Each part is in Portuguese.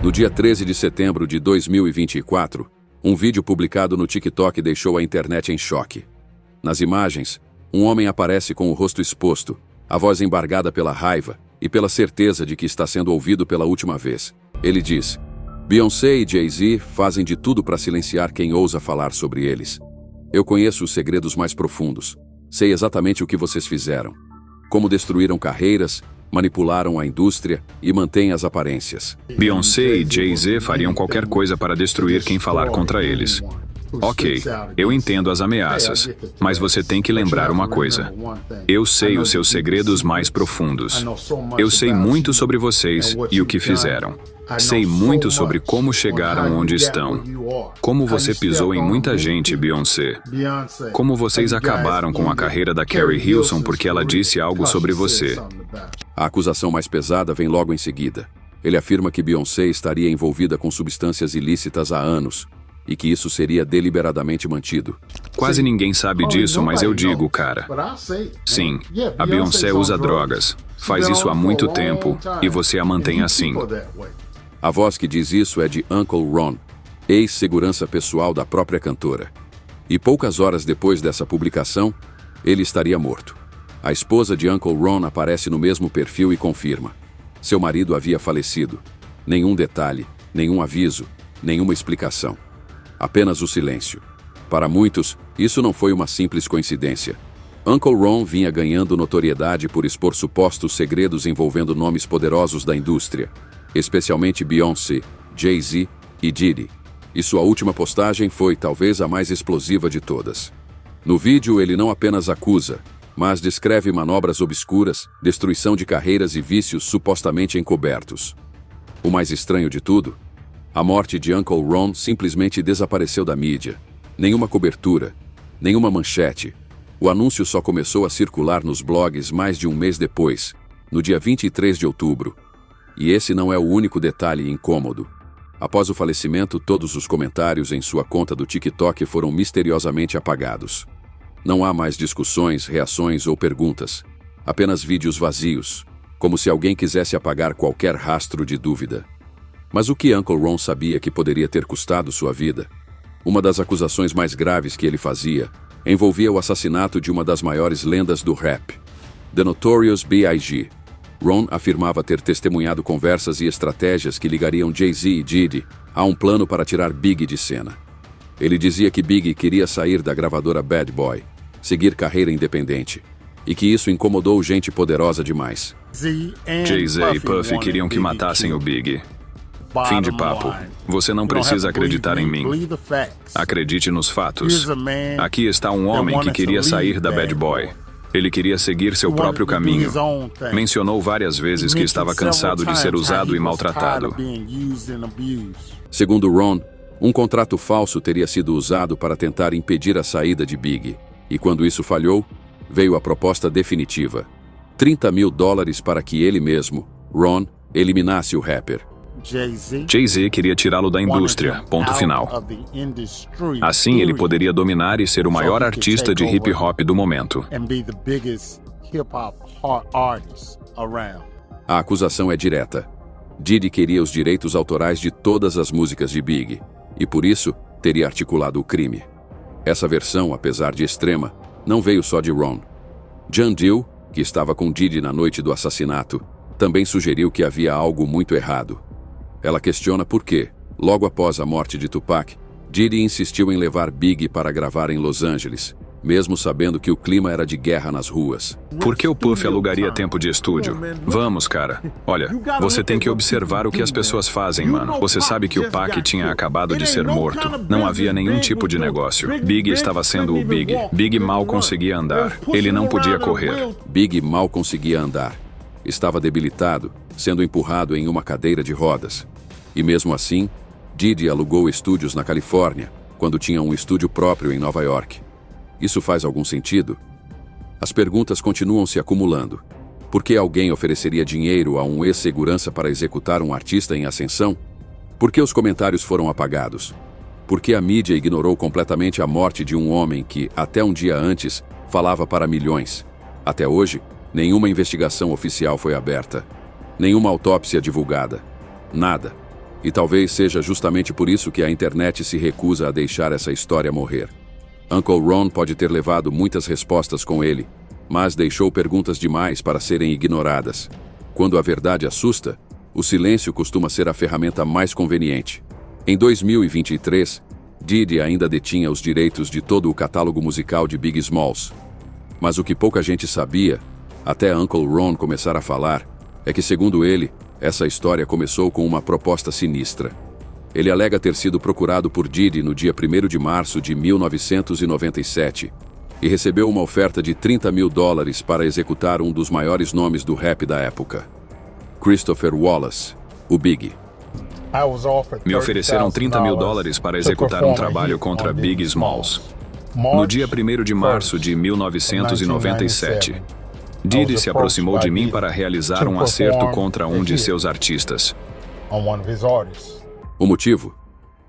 No dia 13 de setembro de 2024, um vídeo publicado no TikTok deixou a internet em choque. Nas imagens, um homem aparece com o rosto exposto, a voz embargada pela raiva e pela certeza de que está sendo ouvido pela última vez. Ele diz: Beyoncé e Jay-Z fazem de tudo para silenciar quem ousa falar sobre eles. Eu conheço os segredos mais profundos. Sei exatamente o que vocês fizeram. Como destruíram carreiras, manipularam a indústria e mantêm as aparências. Beyoncé e Jay-Z fariam qualquer coisa para destruir quem falar contra eles. Ok, eu entendo as ameaças, mas você tem que lembrar uma coisa. Eu sei os seus segredos mais profundos. Eu sei muito sobre vocês e o que fizeram. Sei muito sobre como chegaram onde estão. Como você pisou em muita gente, Beyoncé. Como vocês acabaram com a carreira da Keri Hilson porque ela disse algo sobre você. A acusação mais pesada vem logo em seguida. Ele afirma que Beyoncé estaria envolvida com substâncias ilícitas há anos e que isso seria deliberadamente mantido. Quase ninguém sabe disso, mas eu digo, cara. Sim, a Beyoncé usa drogas. Faz isso há muito tempo e você a mantém assim. A voz que diz isso é de Uncle Ron, ex-segurança pessoal da própria cantora. E poucas horas depois dessa publicação, ele estaria morto. A esposa de Uncle Ron aparece no mesmo perfil e confirma. Seu marido havia falecido. Nenhum detalhe, nenhum aviso, nenhuma explicação. Apenas o silêncio. Para muitos, isso não foi uma simples coincidência. Uncle Ron vinha ganhando notoriedade por expor supostos segredos envolvendo nomes poderosos da indústria, especialmente Beyoncé, Jay-Z e Diddy. E sua última postagem foi talvez a mais explosiva de todas. No vídeo, ele não apenas acusa, mas descreve manobras obscuras, destruição de carreiras e vícios supostamente encobertos. O mais estranho de tudo, a morte de Uncle Ron simplesmente desapareceu da mídia. Nenhuma cobertura, nenhuma manchete. O anúncio só começou a circular nos blogs mais de um mês depois, no dia 23 de outubro. E esse não é o único detalhe incômodo. Após o falecimento, todos os comentários em sua conta do TikTok foram misteriosamente apagados. Não há mais discussões, reações ou perguntas. Apenas vídeos vazios, como se alguém quisesse apagar qualquer rastro de dúvida. Mas o que Uncle Ron sabia que poderia ter custado sua vida? Uma das acusações mais graves que ele fazia envolvia o assassinato de uma das maiores lendas do rap, The Notorious B.I.G. Ron afirmava ter testemunhado conversas e estratégias que ligariam Jay-Z e Diddy a um plano para tirar Biggie de cena. Ele dizia que Biggie queria sair da gravadora Bad Boy, seguir carreira independente, e que isso incomodou gente poderosa demais. Jay-Z e Puffy queriam que matassem o Biggie. Fim de papo. Você não precisa acreditar em mim. Acredite nos fatos. Aqui está um homem que queria sair da Bad Boy. Ele queria seguir seu próprio caminho. Mencionou várias vezes que estava cansado de ser usado e maltratado. Segundo Ron, um contrato falso teria sido usado para tentar impedir a saída de Biggie. E quando isso falhou, veio a proposta definitiva. $30 mil para que ele mesmo, Ron, eliminasse o rapper. Jay-Z queria tirá-lo da indústria, ponto final. Assim ele poderia dominar e ser o maior artista de hip-hop do momento. A acusação é direta. Diddy queria os direitos autorais de todas as músicas de Biggie, e por isso teria articulado o crime. Essa versão, apesar de extrema, não veio só de Ron. Jan Dill, que estava com Diddy na noite do assassinato, também sugeriu que havia algo muito errado. Ela questiona por que, logo após a morte de Tupac, Diddy insistiu em levar Biggie para gravar em Los Angeles, mesmo sabendo que o clima era de guerra nas ruas. Por que o Puff alugaria tempo de estúdio? Vamos, cara. Olha, você tem que observar o que as pessoas fazem, mano. Você sabe que o Pac tinha acabado de ser morto. Não havia nenhum tipo de negócio. Biggie estava sendo o Biggie. Biggie mal conseguia andar. Ele não podia correr. Biggie mal conseguia andar. Estava debilitado, sendo empurrado em uma cadeira de rodas. E mesmo assim, Diddy alugou estúdios na Califórnia, quando tinha um estúdio próprio em Nova York. Isso faz algum sentido? As perguntas continuam se acumulando. Por que alguém ofereceria dinheiro a um ex-segurança para executar um artista em ascensão? Por que os comentários foram apagados? Por que a mídia ignorou completamente a morte de um homem que, até um dia antes, falava para milhões? Até hoje, nenhuma investigação oficial foi aberta. Nenhuma autópsia divulgada. Nada. E talvez seja justamente por isso que a internet se recusa a deixar essa história morrer. Uncle Ron pode ter levado muitas respostas com ele, mas deixou perguntas demais para serem ignoradas. Quando a verdade assusta, o silêncio costuma ser a ferramenta mais conveniente. Em 2023, Diddy ainda detinha os direitos de todo o catálogo musical de Biggie Smalls. Mas o que pouca gente sabia, até Uncle Ron começar a falar, é que, segundo ele, essa história começou com uma proposta sinistra. Ele alega ter sido procurado por Diddy no dia 1º de março de 1997 e recebeu uma oferta de $30 mil para executar um dos maiores nomes do rap da época, Christopher Wallace, o Biggie. Me ofereceram $30 mil para executar um trabalho contra Biggie Smalls. No dia 1º de março de 1997, Diddy se aproximou de mim para realizar um acerto contra um de seus artistas. O motivo?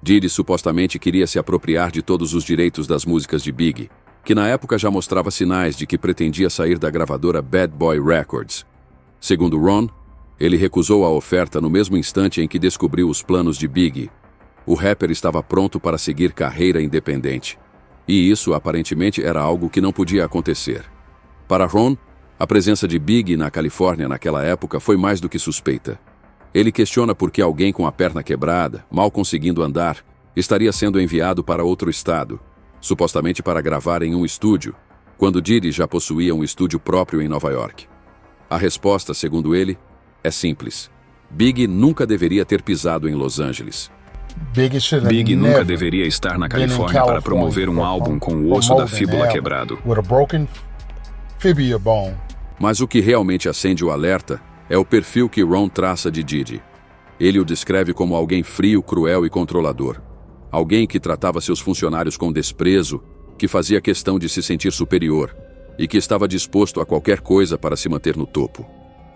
Diddy supostamente queria se apropriar de todos os direitos das músicas de Biggie, que na época já mostrava sinais de que pretendia sair da gravadora Bad Boy Records. Segundo Ron, ele recusou a oferta no mesmo instante em que descobriu os planos de Biggie. O rapper estava pronto para seguir carreira independente. E isso aparentemente era algo que não podia acontecer. Para Ron, a presença de Biggie na Califórnia naquela época foi mais do que suspeita. Ele questiona por que alguém com a perna quebrada, mal conseguindo andar, estaria sendo enviado para outro estado, supostamente para gravar em um estúdio, quando Diddy já possuía um estúdio próprio em Nova York. A resposta, segundo ele, é simples. Biggie nunca deveria ter pisado em Los Angeles. Biggie nunca deveria estar na Califórnia para promover um álbum com o osso da fíbula quebrado. Mas o que realmente acende o alerta é o perfil que Ron traça de Diddy. Ele o descreve como alguém frio, cruel e controlador. Alguém que tratava seus funcionários com desprezo, que fazia questão de se sentir superior e que estava disposto a qualquer coisa para se manter no topo.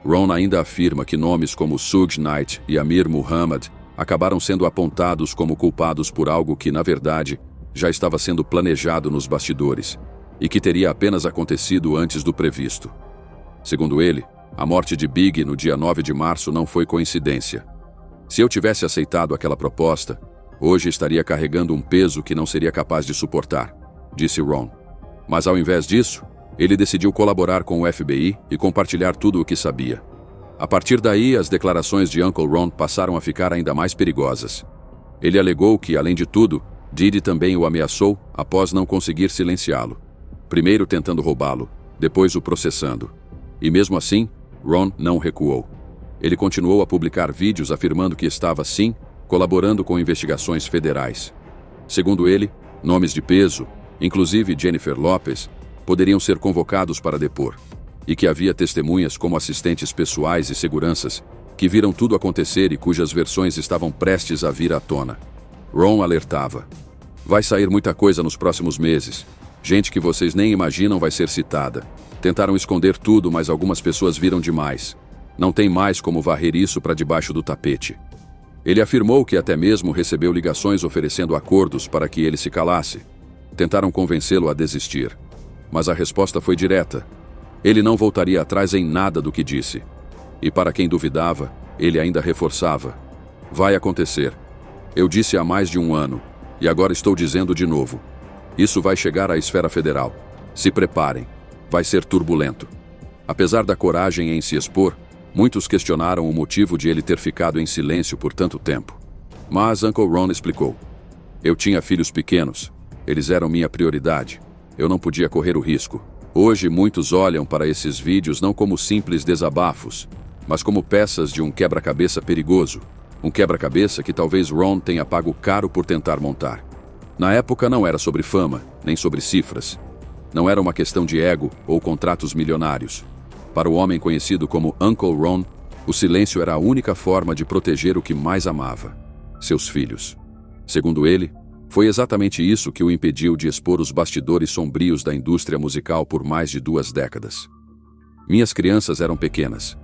Ron ainda afirma que nomes como Suge Knight e Amir Muhammad acabaram sendo apontados como culpados por algo que, na verdade, já estava sendo planejado nos bastidores e que teria apenas acontecido antes do previsto. Segundo ele, a morte de Biggie no dia 9 de março não foi coincidência. Se eu tivesse aceitado aquela proposta, hoje estaria carregando um peso que não seria capaz de suportar, disse Ron. Mas ao invés disso, ele decidiu colaborar com o FBI e compartilhar tudo o que sabia. A partir daí, as declarações de Uncle Ron passaram a ficar ainda mais perigosas. Ele alegou que, além de tudo, Diddy também o ameaçou após não conseguir silenciá-lo. Primeiro tentando roubá-lo, depois o processando. E mesmo assim, Ron não recuou. Ele continuou a publicar vídeos afirmando que estava, sim, colaborando com investigações federais. Segundo ele, nomes de peso, inclusive Jennifer Lopez, poderiam ser convocados para depor, e que havia testemunhas como assistentes pessoais e seguranças que viram tudo acontecer e cujas versões estavam prestes a vir à tona. Ron alertava: vai sair muita coisa nos próximos meses. Gente que vocês nem imaginam vai ser citada. Tentaram esconder tudo, mas algumas pessoas viram demais. Não tem mais como varrer isso para debaixo do tapete. Ele afirmou que até mesmo recebeu ligações oferecendo acordos para que ele se calasse. Tentaram convencê-lo a desistir. Mas a resposta foi direta. Ele não voltaria atrás em nada do que disse. E para quem duvidava, ele ainda reforçava: vai acontecer. Eu disse há mais de um ano, e agora estou dizendo de novo. Isso vai chegar à esfera federal. Se preparem. Vai ser turbulento. Apesar da coragem em se expor, muitos questionaram o motivo de ele ter ficado em silêncio por tanto tempo. Mas Uncle Ron explicou: eu tinha filhos pequenos. Eles eram minha prioridade. Eu não podia correr o risco. Hoje, muitos olham para esses vídeos não como simples desabafos, mas como peças de um quebra-cabeça perigoso. Um quebra-cabeça que talvez Ron tenha pago caro por tentar montar. Na época não era sobre fama, nem sobre cifras. Não era uma questão de ego ou contratos milionários. Para o homem conhecido como Uncle Ron, o silêncio era a única forma de proteger o que mais amava: seus filhos. Segundo ele, foi exatamente isso que o impediu de expor os bastidores sombrios da indústria musical por mais de 2 décadas. Minhas crianças eram pequenas,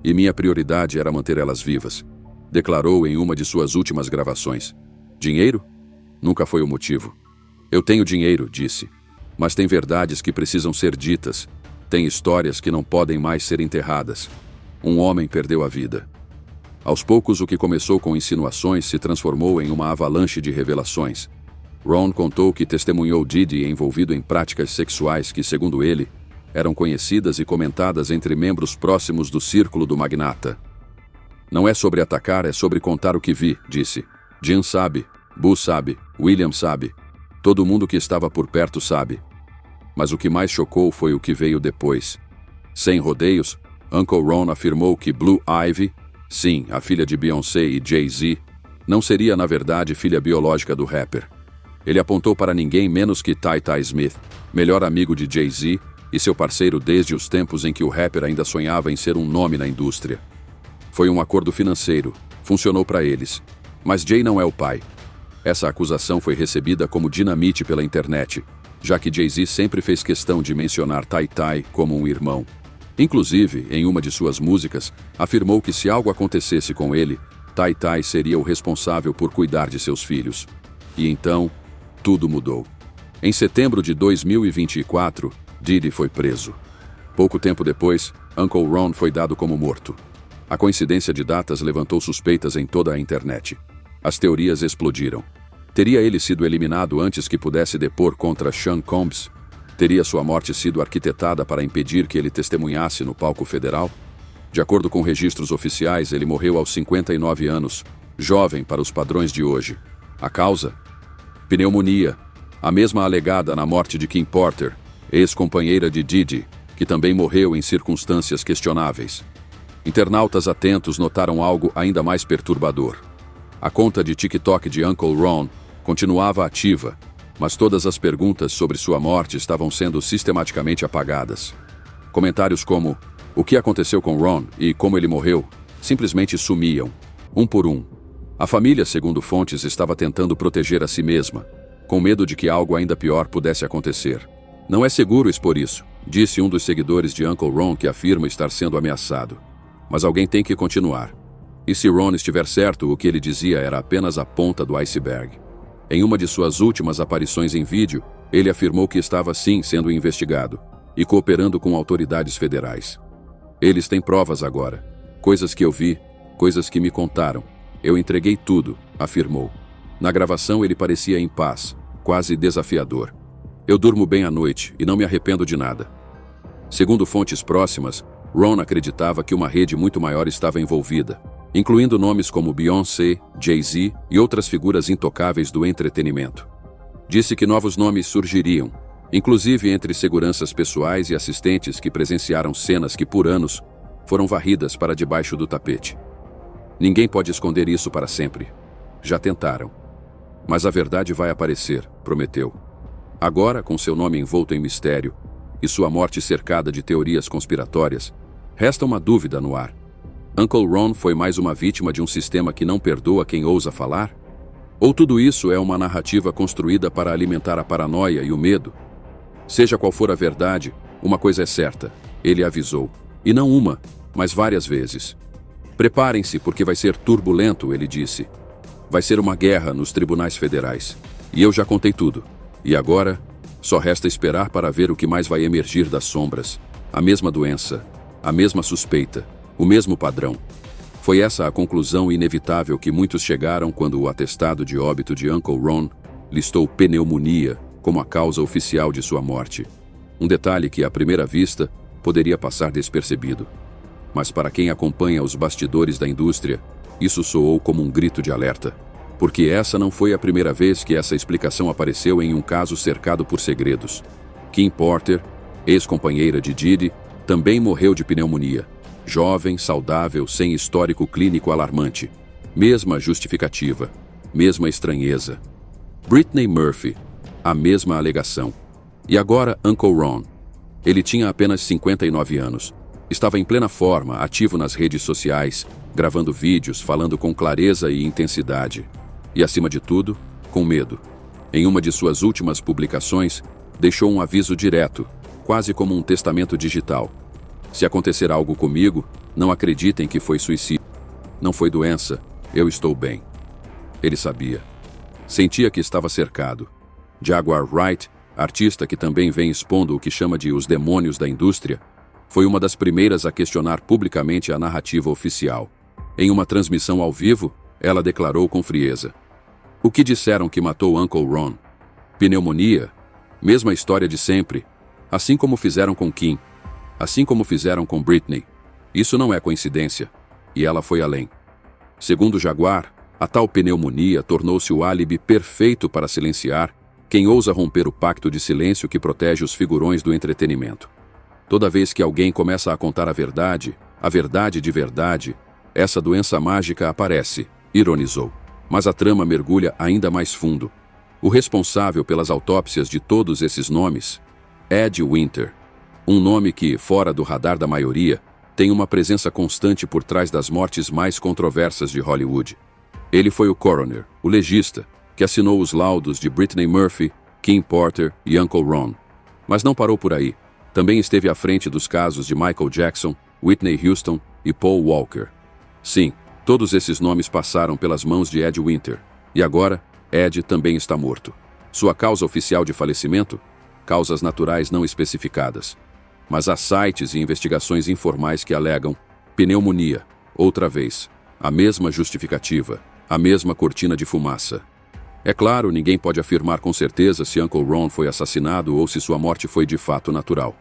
e minha prioridade era manter elas vivas, declarou em uma de suas últimas gravações. Dinheiro? Nunca foi o motivo. Eu tenho dinheiro, disse, mas tem verdades que precisam ser ditas, tem histórias que não podem mais ser enterradas. Um homem perdeu a vida. Aos poucos, o que começou com insinuações se transformou em uma avalanche de revelações. Ron contou que testemunhou Diddy envolvido em práticas sexuais que, segundo ele, eram conhecidas e comentadas entre membros próximos do círculo do magnata. Não é sobre atacar, é sobre contar o que vi, disse. Jim sabe, Boo sabe, William sabe. Todo mundo que estava por perto sabe. Mas o que mais chocou foi o que veio depois. Sem rodeios, Uncle Ron afirmou que Blue Ivy, sim, a filha de Beyoncé e Jay-Z, não seria na verdade filha biológica do rapper. Ele apontou para ninguém menos que Ty Ty Smith, melhor amigo de Jay-Z e seu parceiro desde os tempos em que o rapper ainda sonhava em ser um nome na indústria. Foi um acordo financeiro, funcionou para eles. Mas Jay não é o pai. Essa acusação foi recebida como dinamite pela internet, já que Jay-Z sempre fez questão de mencionar Ty Ty como um irmão. Inclusive, em uma de suas músicas, afirmou que se algo acontecesse com ele, Ty Ty seria o responsável por cuidar de seus filhos. E então, tudo mudou. Em setembro de 2024, Diddy foi preso. Pouco tempo depois, Uncle Ron foi dado como morto. A coincidência de datas levantou suspeitas em toda a internet. As teorias explodiram. Teria ele sido eliminado antes que pudesse depor contra Sean Combs? Teria sua morte sido arquitetada para impedir que ele testemunhasse no palco federal? De acordo com registros oficiais, ele morreu aos 59 anos, jovem para os padrões de hoje. A causa? Pneumonia, a mesma alegada na morte de Kim Porter, ex-companheira de Diddy, que também morreu em circunstâncias questionáveis. Internautas atentos notaram algo ainda mais perturbador. A conta de TikTok de Uncle Ron continuava ativa, mas todas as perguntas sobre sua morte estavam sendo sistematicamente apagadas. Comentários como "O que aconteceu com Ron" e "Como ele morreu" simplesmente sumiam, um por um. A família, segundo fontes, estava tentando proteger a si mesma, com medo de que algo ainda pior pudesse acontecer. "Não é seguro expor isso", disse um dos seguidores de Uncle Ron, que afirma estar sendo ameaçado. Mas alguém tem que continuar. E se Ron estiver certo, o que ele dizia era apenas a ponta do iceberg. Em uma de suas últimas aparições em vídeo, ele afirmou que estava sim sendo investigado e cooperando com autoridades federais. "Eles têm provas agora. Coisas que eu vi, coisas que me contaram. Eu entreguei tudo", afirmou. Na gravação ele parecia em paz, quase desafiador. "Eu durmo bem à noite e não me arrependo de nada." Segundo fontes próximas, Ron acreditava que uma rede muito maior estava envolvida, incluindo nomes como Beyoncé, Jay-Z e outras figuras intocáveis do entretenimento. Disse que novos nomes surgiriam, inclusive entre seguranças pessoais e assistentes que presenciaram cenas que, por anos, foram varridas para debaixo do tapete. "Ninguém pode esconder isso para sempre. Já tentaram. Mas a verdade vai aparecer", prometeu. Agora, com seu nome envolto em mistério e sua morte cercada de teorias conspiratórias, resta uma dúvida no ar. Uncle Ron foi mais uma vítima de um sistema que não perdoa quem ousa falar? Ou tudo isso é uma narrativa construída para alimentar a paranoia e o medo? Seja qual for a verdade, uma coisa é certa: ele avisou. E não uma, mas várias vezes. "Preparem-se, porque vai ser turbulento", ele disse. "Vai ser uma guerra nos tribunais federais. E eu já contei tudo. E agora, só resta esperar para ver o que mais vai emergir das sombras. A mesma doença, a mesma suspeita, o mesmo padrão." Foi essa a conclusão inevitável que muitos chegaram quando o atestado de óbito de Uncle Ron listou pneumonia como a causa oficial de sua morte. Um detalhe que, à primeira vista, poderia passar despercebido. Mas para quem acompanha os bastidores da indústria, isso soou como um grito de alerta. Porque essa não foi a primeira vez que essa explicação apareceu em um caso cercado por segredos. Kim Porter, ex-companheira de Diddy, também morreu de pneumonia. Jovem, saudável, sem histórico clínico alarmante. Mesma justificativa, mesma estranheza. Brittany Murphy, a mesma alegação. E agora Uncle Ron. Ele tinha apenas 59 anos. Estava em plena forma, ativo nas redes sociais, gravando vídeos, falando com clareza e intensidade. E, acima de tudo, com medo. Em uma de suas últimas publicações, deixou um aviso direto, quase como um testamento digital. "Se acontecer algo comigo, não acreditem que foi suicídio. Não foi doença, eu estou bem." Ele sabia. Sentia que estava cercado. Jaguar Wright, artista que também vem expondo o que chama de os demônios da indústria, foi uma das primeiras a questionar publicamente a narrativa oficial. Em uma transmissão ao vivo, ela declarou com frieza: "O que disseram que matou Uncle Ron? Pneumonia? Mesma história de sempre. Assim como fizeram com Kim. Assim como fizeram com Britney. Isso não é coincidência." E ela foi além. Segundo Jaguar, a tal pneumonia tornou-se o álibi perfeito para silenciar quem ousa romper o pacto de silêncio que protege os figurões do entretenimento. Toda vez que alguém começa a contar a verdade de verdade, essa doença mágica aparece, ironizou. Mas a trama mergulha ainda mais fundo. O responsável pelas autópsias de todos esses nomes, Ed Winter. Um nome que, fora do radar da maioria, tem uma presença constante por trás das mortes mais controversas de Hollywood. Ele foi o coroner, o legista, que assinou os laudos de Brittany Murphy, Kim Porter e Uncle Ron. Mas não parou por aí. Também esteve à frente dos casos de Michael Jackson, Whitney Houston e Paul Walker. Sim, todos esses nomes passaram pelas mãos de Ed Winter. E agora, Ed também está morto. Sua causa oficial de falecimento? Causas naturais não especificadas. Mas há sites e investigações informais que alegam pneumonia, outra vez. A mesma justificativa, a mesma cortina de fumaça. É claro, ninguém pode afirmar com certeza se Uncle Ron foi assassinado ou se sua morte foi de fato natural.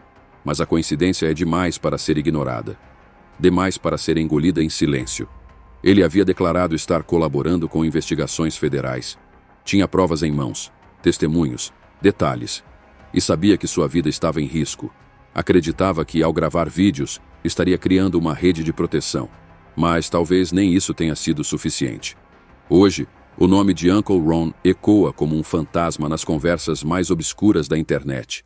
Mas a coincidência é demais para ser ignorada. Demais para ser engolida em silêncio. Ele havia declarado estar colaborando com investigações federais. Tinha provas em mãos, testemunhos, detalhes. E sabia que sua vida estava em risco. Acreditava que, ao gravar vídeos, estaria criando uma rede de proteção. Mas talvez nem isso tenha sido suficiente. Hoje, o nome de Uncle Ron ecoa como um fantasma nas conversas mais obscuras da internet.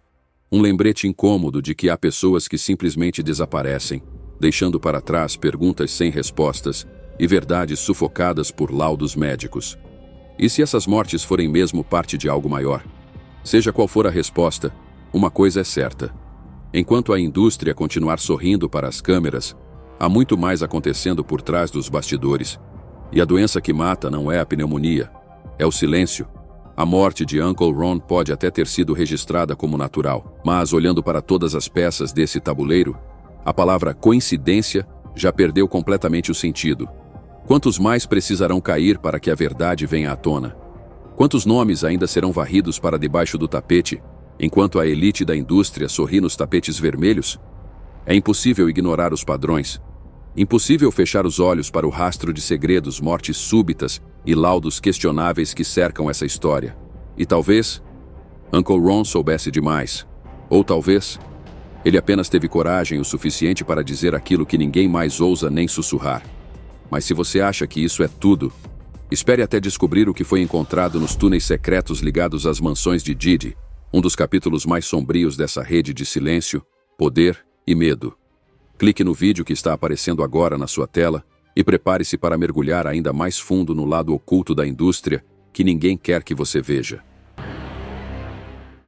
Um lembrete incômodo de que há pessoas que simplesmente desaparecem, deixando para trás perguntas sem respostas e verdades sufocadas por laudos médicos. E se essas mortes forem mesmo parte de algo maior? Seja qual for a resposta, uma coisa é certa. Enquanto a indústria continuar sorrindo para as câmeras, há muito mais acontecendo por trás dos bastidores. E a doença que mata não é a pneumonia, é o silêncio. A morte de Uncle Ron pode até ter sido registrada como natural, mas olhando para todas as peças desse tabuleiro, a palavra coincidência já perdeu completamente o sentido. Quantos mais precisarão cair para que a verdade venha à tona? Quantos nomes ainda serão varridos para debaixo do tapete, enquanto a elite da indústria sorri nos tapetes vermelhos? É impossível ignorar os padrões. Impossível fechar os olhos para o rastro de segredos, mortes súbitas e laudos questionáveis que cercam essa história. E talvez Uncle Ron soubesse demais. Ou talvez ele apenas teve coragem o suficiente para dizer aquilo que ninguém mais ousa nem sussurrar. Mas se você acha que isso é tudo, espere até descobrir o que foi encontrado nos túneis secretos ligados às mansões de Didi, um dos capítulos mais sombrios dessa rede de silêncio, poder e medo. Clique no vídeo que está aparecendo agora na sua tela e prepare-se para mergulhar ainda mais fundo no lado oculto da indústria que ninguém quer que você veja.